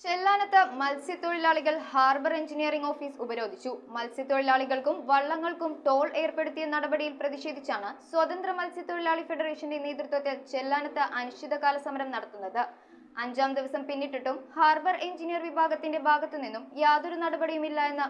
ചെല്ലാനത്ത് മത്സ്യത്തൊഴിലാളികൾ harbour engineering office ഉപരോധിച്ചു. മത്സ്യത്തൊഴിലാളികൾക്കും വള്ളങ്ങൾക്കും toll ഏർപ്പെടുത്തിയ നടപടിയിൽ പ്രതിഷേധിച്ചാണ് സ്വതന്ത്ര മത്സ്യത്തൊഴിലാളി ഫെഡറേഷന്റെ നേതൃത്വത്തിൽ ചെല്ലാനത്ത് അനിശ്ചിതകാല സമരം നടത്തുന്നത്. 5-ാം ദിവസം പിന്നിട്ടിട്ടും ഹാർബർ എഞ്ചിനീയർ വിഭാഗത്തിന്റെ ഭാഗത്തുനിന്നും യാതൊരു നടപടിയുമില്ല എന്ന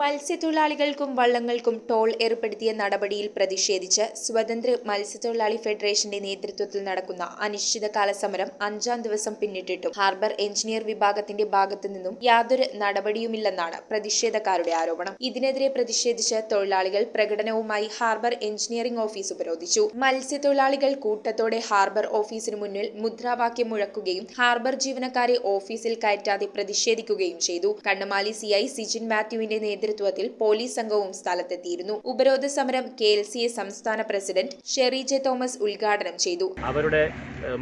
മത്സ്യത്തൊഴിലാളികൾക്കും വള്ളങ്ങൾക്കും ടോൾ ഏർപ്പെടുത്തിയ നടപടിയിൽ പ്രതിഷേധിച്ച് സ്വതന്ത്ര മത്സ്യത്തൊഴിലാളി ഫെഡറേഷന്റെ നേതൃത്വത്തിൽ നടക്കുന്ന അനിശ്ചിതകാല സമരം 5-ാം ദിവസം പിന്നിട്ടിട്ടും ഹാർബർ എഞ്ചിനീയർ വിഭാഗത്തിന്റെ ഭാഗത്തുനിന്നും യാതൊരു നടപടിയുമില്ലെന്നാണ് പ്രതിഷേധക്കാരുടെ ആരോപണം. ഇതിനെതിരെ പ്രതിഷേധിച്ച് തൊഴിലാളികൾ പ്രകടനവുമായി ഹാർബർ എഞ്ചിനീയറിംഗ് ഓഫീസ് ഉപരോധിച്ചു. മത്സ്യത്തൊഴിലാളികൾ കൂട്ടത്തോടെ ഹാർബർ ഓഫീസിന് മുന്നിൽ മുദ്രാവാക്യം മുഴക്കുകയും ഹാർബർ ജീവനക്കാരെ ഓഫീസിൽ കയറ്റാതെ പ്രതിഷേധിക്കുകയും ചെയ്തു. കണ്ണമാലി CI സിജിൻ മാത്യുവിന്റെ നേതൃത്വത്തിൽ പോലീസ് സംഘവും സ്ഥലത്തെത്തിയിരുന്നു. ഉപരോധ സമരം KLCA സംസ്ഥാന പ്രസിഡന്റ് ഷെറി ജെ തോമസ് ഉദ്ഘാടനം ചെയ്തു. അവരുടെ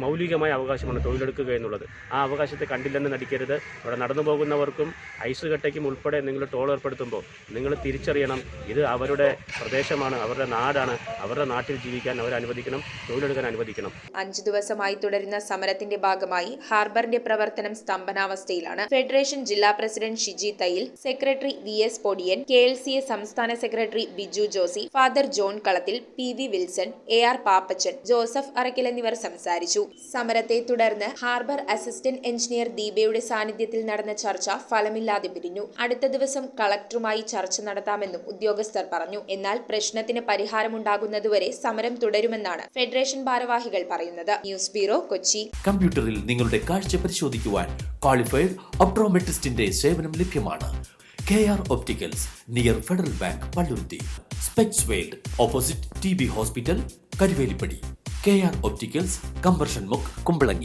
മൗലികമായ അവകാശമാണ് തൊഴിലെടുക്കുക എന്നുള്ളത്. ആ അവകാശത്തെ കണ്ടില്ലെന്ന് നടിക്കരുത്. അവിടെ നടന്നു പോകുന്നവർക്കും ഐസ് കട്ടയ്ക്കും ഉൾപ്പെടെ നിങ്ങൾ ടോൾ ഏർപ്പെടുത്തുമ്പോൾ നിങ്ങൾ തിരിച്ചറിയണം, ഇത് അവരുടെ പ്രദേശമാണ്, അവരുടെ നാടാണ്. അവരുടെ നാട്ടിൽ ജീവിക്കാൻ അവർ അനുവദിക്കണം, തൊഴിലെടുക്കാൻ അനുവദിക്കണം. 5 ദിവസമായി തുടരുന്ന സമരത്തിന്റെ ഭാഗമായി ഹാർബറിന്റെ പ്രവർത്തനം സ്തംഭനാവസ്ഥയിലാണ്. ഫെഡറേഷൻ ജില്ലാ president Shiji Thayyil, secretary VS Podiyan, KLCA സംസ്ഥാന secretary Biju Josy, father John കളത്തിൽ, PV Wilson, AR Pappachan, Joseph Arakkal എന്നിവർ സംസാരിച്ചു. സമരത്തെ തുടർന്ന് ഹാർബർ അസിസ്റ്റന്റ് എഞ്ചിനീയർ ദീപയുടെ സാന്നിധ്യത്തിൽ നടന്ന ചർച്ച ഫലമില്ലാതെ പിരിഞ്ഞു. അടുത്ത ദിവസം കളക്ടറുമായി ചർച്ച നടത്താമെന്നും ഉദ്യോഗസ്ഥർ പറഞ്ഞു. എന്നാൽ പ്രശ്നത്തിന് പരിഹാരമുണ്ടാകുന്നതുവരെ സമരം തുടരുമെന്നാണ് ഫെഡറേഷൻ ഭാരവാഹികൾ പറയുന്നത്. News bureau, Kochi. കമ്പ്യൂട്ടറിൽ നിങ്ങളുടെ കാഴ്ച പരിശോധിക്കുവാൻ ക്വാളിഫൈഡ് ഒപ്ട്രോമെട്രിസ്റ്റിന്റെ സേവനം ലഭ്യമാണ്. KR opticals, near federal bank, Palluruthy. Specs world, opposite TB hospital, Karuvelippady. KR opticals, combustion മുക്ക്, കുമ്പളങ്ങി.